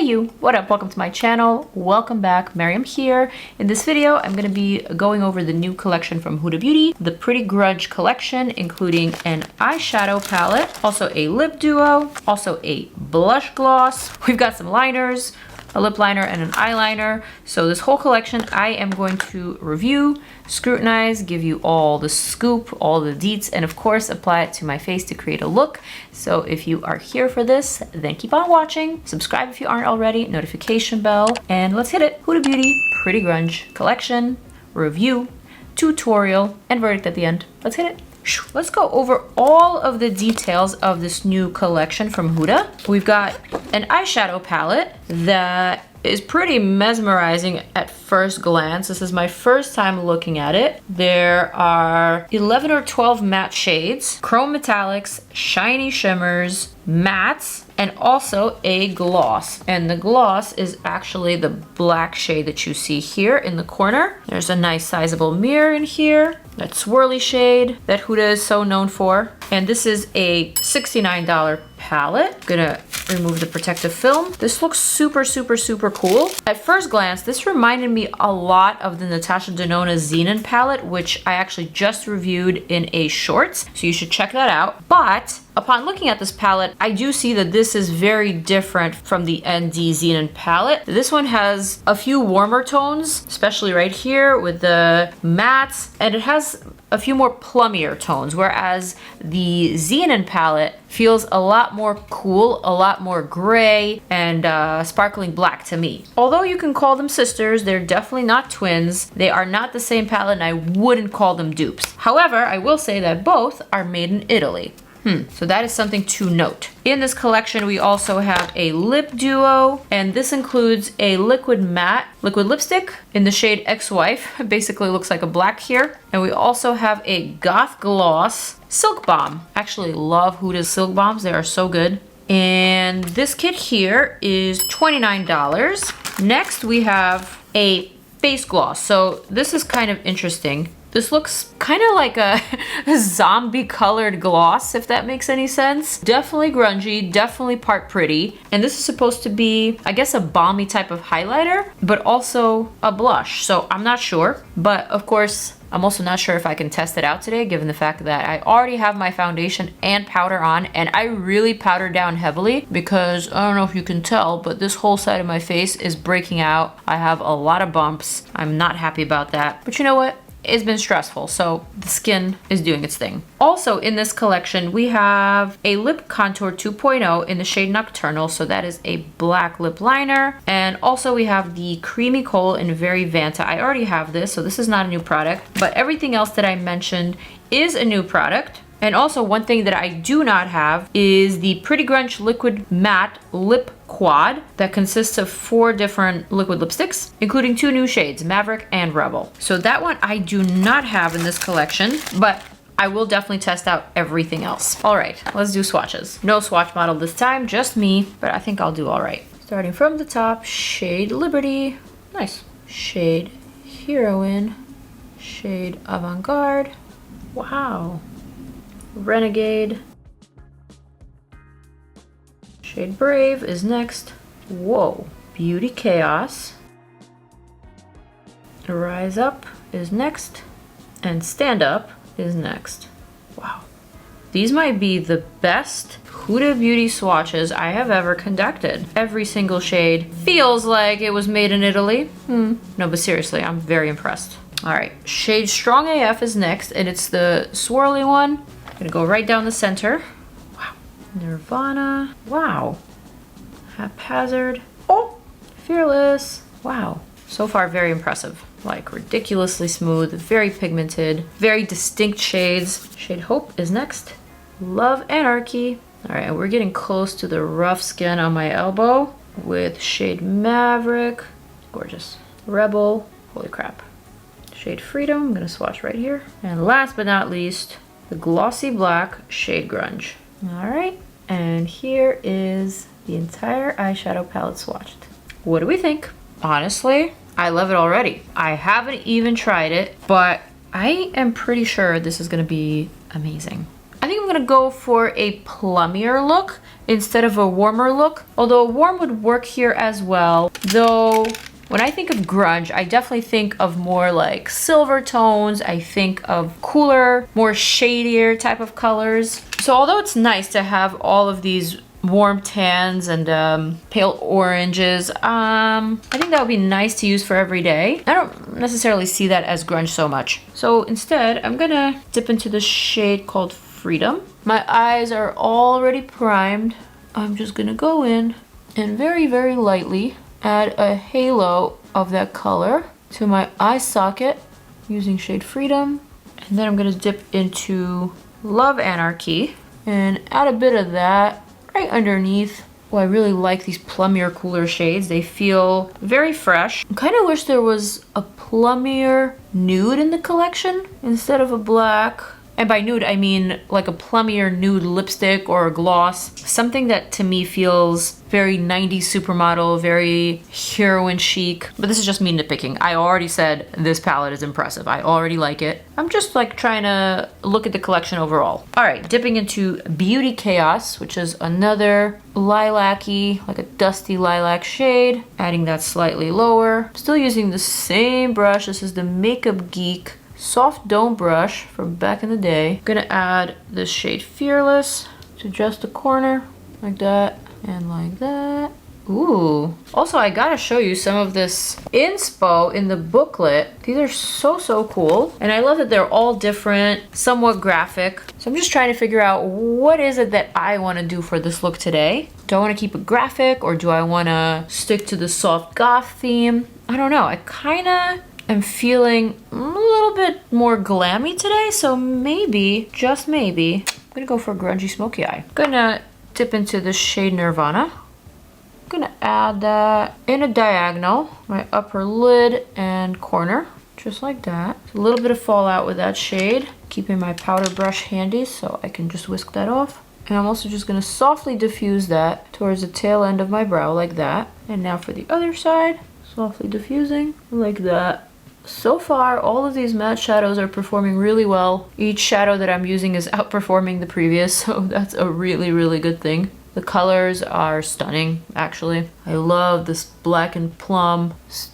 you, what up? Welcome to my channel. Welcome back, Maryam here. In this video, I'm going to be going over the new collection from Huda Beauty, the Pretty Grunge collection, including an eyeshadow palette, also a lip duo, also a blush gloss. We've got some liners, a lip liner and an eyeliner. So this whole collection I am going to review, scrutinize, give you all the scoop, all the deets, and of course apply it to my face to create a look. So if you are here for this, then keep on watching. Subscribe if you aren't already, notification bell, and let's hit it. Huda Beauty Pretty Grunge collection, review, tutorial, and verdict at the end. Let's hit it. Let's go over all of the details of this new collection from Huda. We've got an eyeshadow palette that is pretty mesmerizing at first glance. This is my first time looking at it. There are 11 or 12 matte shades, chrome metallics, shiny shimmers, mattes, and also a gloss. And the gloss is actually the black shade that you see here in the corner. There's a nice sizable mirror in here, that swirly shade that Huda is so known for. And this is a $69 palette. Gonna remove the protective film. This looks super, super, super cool. At first glance, this reminded me a lot of the Natasha Denona Xenon palette, which I actually just reviewed in a shorts, so you should check that out. But upon looking at this palette, I do see that this is very different from the ND Xenon palette. This one has a few warmer tones, especially right here with the mattes, and it has a few more plummier tones, whereas the Xenon palette feels a lot more cool, a lot more gray and sparkling black to me. Although you can call them sisters, they're definitely not twins. They are not the same palette and I wouldn't call them dupes. However, I will say that both are made in Italy. So that is something to note. In this collection, we also have a lip duo, and this includes a liquid matte liquid lipstick in the shade Ex-Wife. It basically looks like a black here. And we also have a goth gloss silk balm. Actually love Huda's silk balms. They are so good. And this kit here is $29. Next, we have a face gloss. So this is kind of interesting. This looks kind of like a zombie colored gloss, if that makes any sense. Definitely grungy, definitely part pretty. And this is supposed to be, I guess, a balmy type of highlighter, but also a blush. So I'm not sure, but of course, I'm also not sure if I can test it out today, given the fact that I already have my foundation and powder on, and I really powdered down heavily because I don't know if you can tell, but this whole side of my face is breaking out. I have a lot of bumps. I'm not happy about that, but you know what? It's been stressful, so the skin is doing its thing. Also in this collection, we have a lip contour 2.0 in the shade Nocturnal, so that is a black lip liner. And also we have the Creamy Coal in Very Vanta. I already have this, so this is not a new product, but everything else that I mentioned is a new product. And also one thing that I do not have is the Pretty Grunge Liquid Matte Lip Quad that consists of 4 different liquid lipsticks, including 2 new shades, Maverick and Rebel. So that one I do not have in this collection, but I will definitely test out everything else. All right, let's do swatches. No swatch model this time, just me, but I think I'll do all right. Starting from the top, shade Liberty, nice. Shade Heroine, shade Avant-Garde, wow. Renegade, shade Brave is next. Whoa, Beauty Chaos, Rise Up is next, and Stand Up is next. Wow, these might be the best Huda Beauty swatches I have ever conducted. Every single shade feels like it was made in Italy. No, but seriously, I'm very impressed. All right, shade Strong AF is next, and it's the swirly one. Gonna go right down the center. Wow. Nirvana. Wow. Haphazard. Oh, Fearless. Wow. So far, very impressive. Like ridiculously smooth, very pigmented, very distinct shades. Shade Hope is next. Love Anarchy. All right, and we're getting close to the rough skin on my elbow with shade Maverick. Gorgeous. Rebel. Holy crap. Shade Freedom. I'm gonna swatch right here. And last but not least, the glossy black shade Grunge. All right, and here is the entire eyeshadow palette swatched. What do we think? Honestly, I love it already. I haven't even tried it, but I am pretty sure this is gonna be amazing. I think I'm gonna go for a plummier look instead of a warmer look. Although a warm would work here as well. Though, when I think of grunge, I definitely think of more like silver tones. I think of cooler, more shadier type of colors. So although it's nice to have all of these warm tans and pale oranges, I think that would be nice to use for every day. I don't necessarily see that as grunge so much. So instead, I'm gonna dip into the shade called Freedom. My eyes are already primed. I'm just gonna go in and very, very lightly add a halo of that color to my eye socket using shade Freedom. And then I'm gonna dip into Love Anarchy and add a bit of that right underneath. Well, I really like these plummier, cooler shades. They feel very fresh. I kind of wish there was a plummier nude in the collection instead of a black. And by nude, I mean like a plummier nude lipstick or a gloss. Something that to me feels very 90s supermodel, very heroine chic. But this is just me nitpicking. I already said this palette is impressive. I already like it. I'm just like trying to look at the collection overall. All right, dipping into Beauty Chaos, which is another lilac-y, like a dusty lilac shade. Adding that slightly lower. Still using the same brush. This is the Makeup Geek soft dome brush from back in the day. I'm gonna add this shade Fearless to just the corner, like that, and like that. Ooh. Also, I gotta show you some of this inspo in the booklet. These are so cool. And I love that they're all different, somewhat graphic. So I'm just trying to figure out what is it that I wanna do for this look today. Do I wanna keep it graphic or do I wanna stick to the soft goth theme? I don't know. I kinda I'm feeling a little bit more glammy today, so maybe, just maybe, I'm gonna go for a grungy smoky eye. I'm gonna dip into the shade Nirvana. I'm gonna add that in a diagonal, my upper lid and corner, just like that. A little bit of fallout with that shade, keeping my powder brush handy so I can just whisk that off. And I'm also just gonna softly diffuse that towards the tail end of my brow, like that. And now for the other side, softly diffusing, like that. So far, all of these matte shadows are performing really well. Each shadow that I'm using is outperforming the previous, so that's a really good thing. The colors are stunning, actually. I love this black and plum,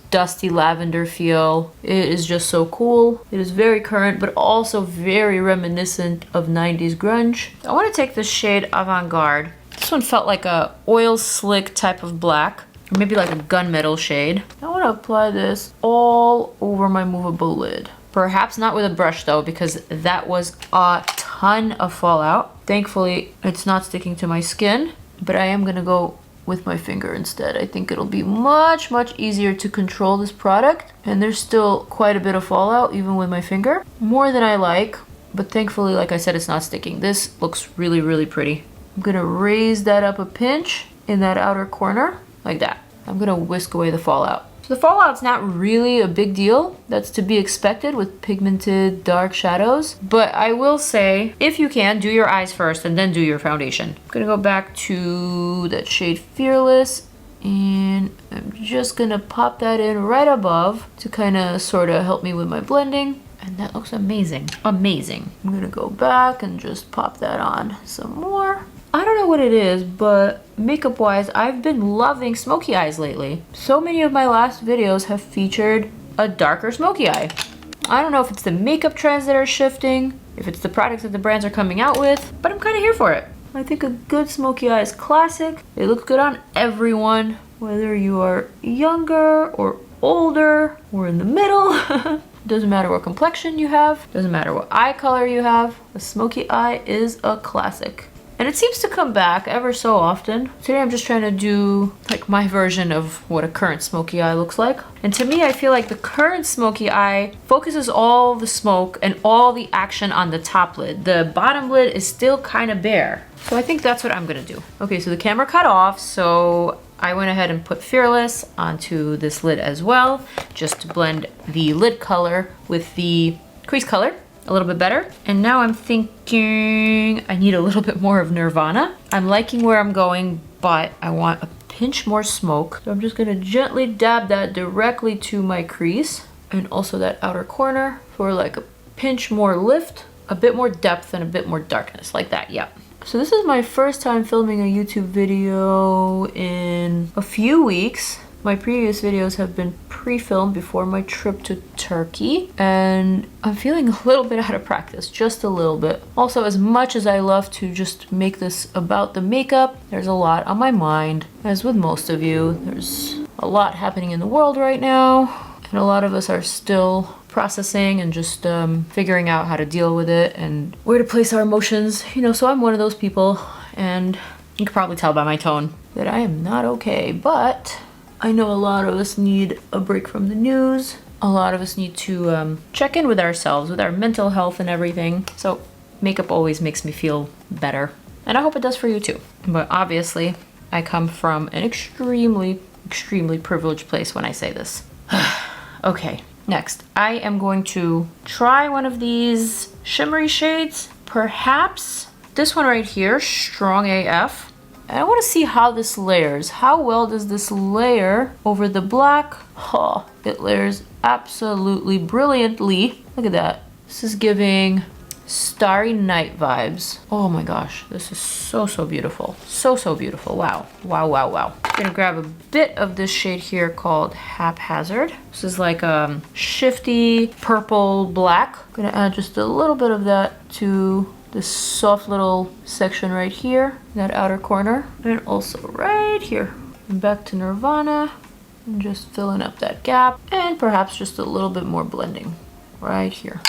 dusty lavender feel. It is just so cool. It is very current, but also very reminiscent of 90s grunge. I want to take the shade Avant-Garde. This one felt like a oil slick type of black. Or maybe like a gunmetal shade. I want to apply this all over my movable lid. Perhaps not with a brush though, because that was a ton of fallout. Thankfully, it's not sticking to my skin, but I am going to go with my finger instead. I think it'll be much easier to control this product. And there's still quite a bit of fallout even with my finger. More than I like, but thankfully, like I said, it's not sticking. This looks really pretty. I'm going to raise that up a pinch in that outer corner. Like that. I'm gonna whisk away the fallout. So the fallout's not really a big deal. That's to be expected with pigmented dark shadows. But I will say, if you can, do your eyes first and then do your foundation. I'm gonna go back to that shade Fearless and I'm just gonna pop that in right above to kind of sort of help me with my blending. And that looks amazing. Amazing. I'm gonna go back and just pop that on some more. I don't know what it is, but makeup wise, I've been loving smoky eyes lately. So many of my last videos have featured a darker smoky eye. I don't know if it's the makeup trends that are shifting, if it's the products that the brands are coming out with, but I'm kind of here for it. I think a good smoky eye is classic. It looks good on everyone, whether you are younger or older or in the middle. Doesn't matter what complexion you have, doesn't matter what eye color you have, a smoky eye is a classic. And it seems to come back ever so often. Today I'm just trying to do like my version of what a current smoky eye looks like. And to me, I feel like the current smoky eye focuses all the smoke and all the action on the top lid. The bottom lid is still kind of bare. So I think that's what I'm gonna do. Okay, so the camera cut off, so I went ahead and put Fearless onto this lid as well, just to blend the lid color with the crease color a little bit better. And now I'm thinking I need a little bit more of Nirvana. I'm liking where I'm going, but I want a pinch more smoke. So I'm just gonna gently dab that directly to my crease and also that outer corner for like a pinch more lift. a bit more depth and a bit more darkness, like that, yeah. So this is my first time filming a YouTube video in a few weeks. My previous videos have been pre-filmed before my trip to Turkey, and I'm feeling a little bit out of practice, just a little bit. Also, as much as I love to just make this about the makeup, there's a lot on my mind. As with most of you, there's a lot happening in the world right now, and a lot of us are still processing and just figuring out how to deal with it and where to place our emotions. You know, so I'm one of those people, and you can probably tell by my tone that I am not okay, but I know a lot of us need a break from the news. A lot of us need to check in with ourselves, with our mental health and everything. So makeup always makes me feel better. And I hope it does for you too. But obviously, I come from an extremely privileged place when I say this. Okay, next. I am going to try one of these shimmery shades. Perhaps this one right here, Strong AF. And I want to see how this layers. How well does this layer over the black? Oh, it layers absolutely brilliantly. Look at that. This is giving Starry Night vibes. Oh my gosh, this is so beautiful. So beautiful. Wow. I'm gonna grab a bit of this shade here called Haphazard. This is like a shifty purple black. I'm gonna add just a little bit of that to this soft little section right here, that outer corner, and also right here. And back to Nirvana, and just filling up that gap, and perhaps just a little bit more blending right here.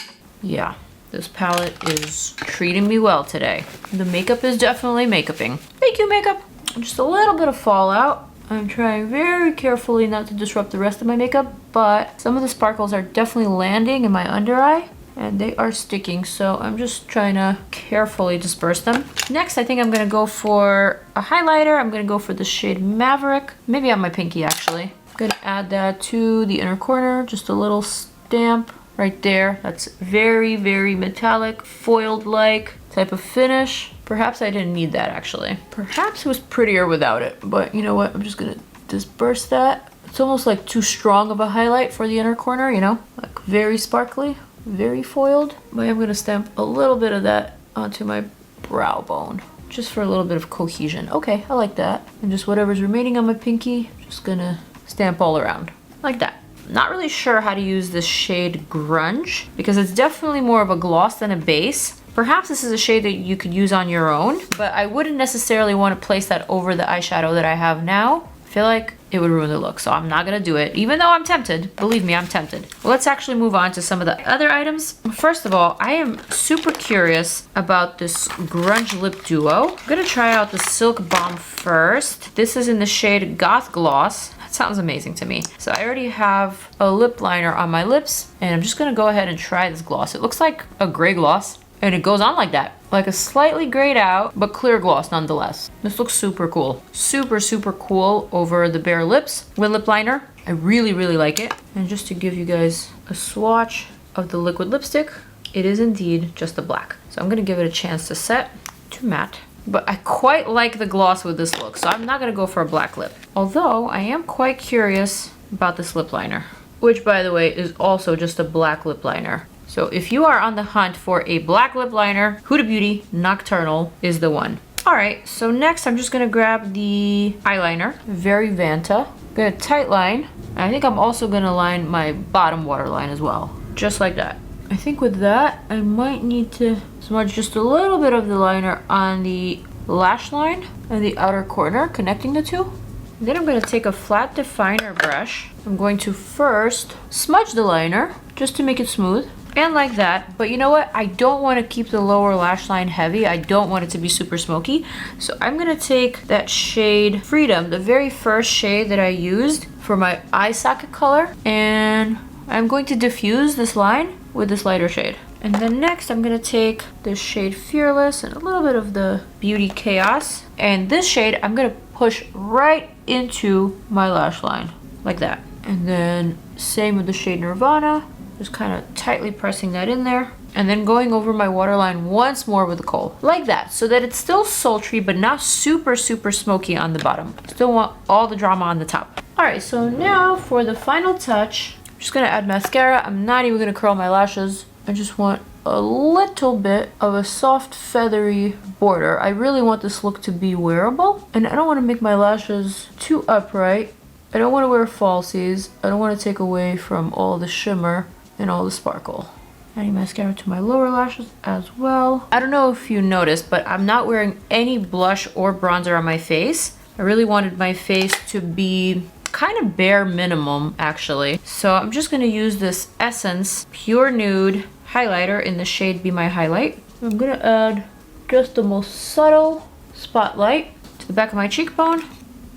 Yeah, this palette is treating me well today. The makeup is definitely makeuping. Thank you, makeup. Just a little bit of fallout. I'm trying very carefully not to disrupt the rest of my makeup, but some of the sparkles are definitely landing in my under eye, and they are sticking, so I'm just trying to carefully disperse them. Next, I think I'm gonna go for a highlighter. I'm gonna go for the shade Maverick, maybe on my pinky actually. I'm gonna add that to the inner corner, just a little stamp right there. That's very metallic, foiled-like type of finish. Perhaps I didn't need that actually. Perhaps it was prettier without it, but you know what? I'm just gonna disperse that. It's almost like too strong of a highlight for the inner corner, you know? Like very sparkly. Very foiled, but I'm gonna stamp a little bit of that onto my brow bone, just for a little bit of cohesion. Okay, I like that. And just whatever's remaining on my pinky, just gonna stamp all around, like that. Not really sure how to use this shade Grunge, because it's definitely more of a gloss than a base. Perhaps this is a shade that you could use on your own, but I wouldn't necessarily want to place that over the eyeshadow that I have now. I feel like it would ruin the look, so I'm not gonna do it, even though I'm tempted. Believe me, I'm tempted. Let's actually move on to some of the other items. First of all, I am super curious about this Grunge Lip Duo. I'm gonna try out the Silk Bomb first. This is in the shade Goth Gloss. That sounds amazing to me. So I already have a lip liner on my lips, and I'm just gonna go ahead and try this gloss. It looks like a gray gloss, and it goes on like that. Like a slightly grayed out, but clear gloss nonetheless. This looks super cool. Super cool over the bare lips with lip liner. I really like it. And just to give you guys a swatch of the liquid lipstick, it is indeed just a black. So I'm gonna give it a chance to set to matte. But I quite like the gloss with this look, so I'm not gonna go for a black lip. Although I am quite curious about this lip liner, which by the way is also just a black lip liner. So if you are on the hunt for a black lip liner, Huda Beauty Nocturnal is the one. All right, so next I'm just gonna grab the eyeliner, Very Vanta. I'm gonna tight line. I think I'm also gonna line my bottom waterline as well, just like that. I think with that, I might need to smudge just a little bit of the liner on the lash line and the outer corner, connecting the two. Then I'm gonna take a flat definer brush. I'm going to first smudge the liner, just to make it smooth. And like that, but you know what? I don't want to keep the lower lash line heavy. I don't want it to be super smoky. So I'm gonna take that shade Freedom, the very first shade that I used for my eye socket color, and I'm going to diffuse this line with this lighter shade. And then next I'm gonna take this shade Fearless and a little bit of the Beauty Chaos. And this shade I'm gonna push right into my lash line, like that. And then same with the shade Nirvana. Just kind of tightly pressing that in there. And then going over my waterline once more with the kohl. Like that, so that it's still sultry, but not super smoky on the bottom. Still want all the drama on the top. All right, so now for the final touch, I'm just gonna add mascara. I'm not even gonna curl my lashes. I just want a little bit of a soft feathery border. I really want this look to be wearable, and I don't want to make my lashes too upright. I don't want to wear falsies. I don't want to take away from all the shimmer and all the sparkle. Adding mascara to my lower lashes as well. I don't know if you noticed, but I'm not wearing any blush or bronzer on my face. I really wanted my face to be kind of bare minimum, actually. So I'm just gonna use this Essence Pure Nude highlighter in the shade Be My Highlight. I'm gonna add just the most subtle spotlight to the back of my cheekbone,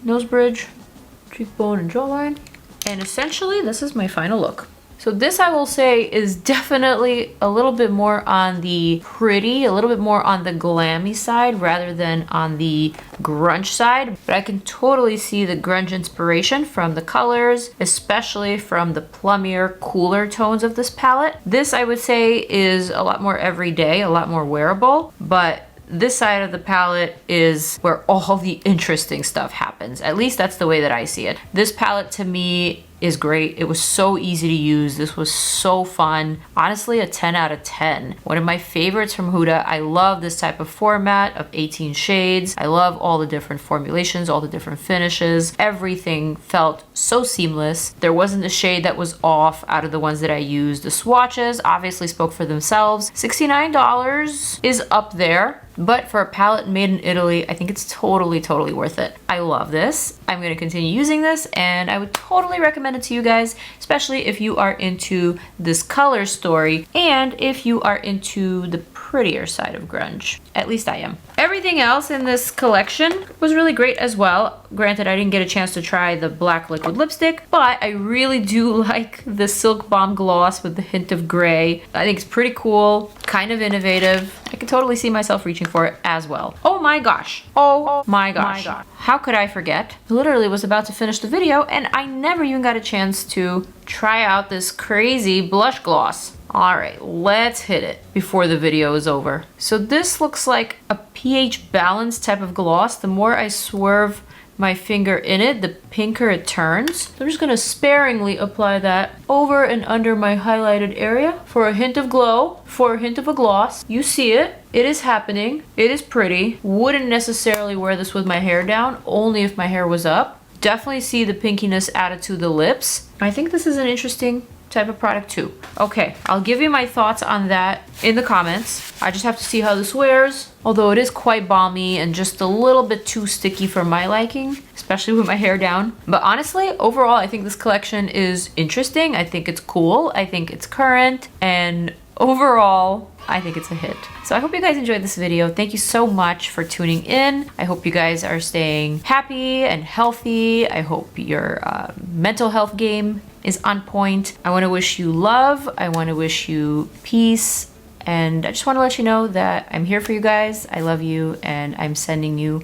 nose bridge, cheekbone and jawline. And essentially, this is my final look. So this, I will say, is definitely a little bit more on the pretty, a little bit more on the glammy side rather than on the grunge side. But I can totally see the grunge inspiration from the colors, especially from the plummier, cooler tones of this palette. This, I would say, is a lot more everyday, a lot more wearable, but this side of the palette is where all the interesting stuff happens. At least that's the way that I see it. This palette to me is great. It was so easy to use. This was so fun. Honestly, a 10 out of 10. One of my favorites from Huda. I love this type of format of 18 shades. I love all the different formulations, all the different finishes. Everything felt so seamless. There wasn't a shade that was off out of the ones that I used. The swatches obviously spoke for themselves. $69 is up there. But for a palette made in Italy, I think it's totally, totally worth it. I love this. I'm gonna continue using this, and I would totally recommend it to you guys, especially if you are into this color story and if you are into the prettier side of grunge. At least I am. Everything else in this collection was really great as well. Granted, I didn't get a chance to try the black liquid lipstick, but I really do like the Silk Bomb gloss with the hint of gray. I think it's pretty cool, kind of innovative. I could totally see myself reaching for it as well. Oh my gosh. Oh my gosh. How could I forget? I literally was about to finish the video and I never even got a chance to try out this crazy blush gloss. All right, let's hit it before the video is over. So this looks like a pH balance type of gloss. The more I swerve my finger in it, the pinker it turns. So I'm just gonna sparingly apply that over and under my highlighted area for a hint of glow, for a hint of a gloss. You see it. It is happening. It is pretty. Wouldn't necessarily wear this with my hair down, only if my hair was up. Definitely see the pinkiness added to the lips. I think this is an interesting type of product too. Okay, I'll give you my thoughts on that in the comments. I just have to see how this wears, although it is quite balmy and just a little bit too sticky for my liking, especially with my hair down. But honestly, overall, I think this collection is interesting. I think it's cool. I think it's current, and overall, I think it's a hit. So I hope you guys enjoyed this video. Thank you so much for tuning in. I hope you guys are staying happy and healthy. I hope your mental health game is on point. I want to wish you love. I want to wish you peace. And I just want to let you know that I'm here for you guys. I love you, and I'm sending you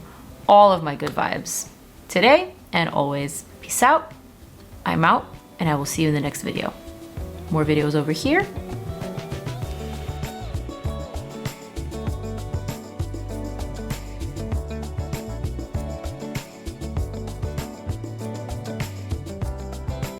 all of my good vibes today and always. Peace out. I'm out, and I will see you in the next video. More videos over here.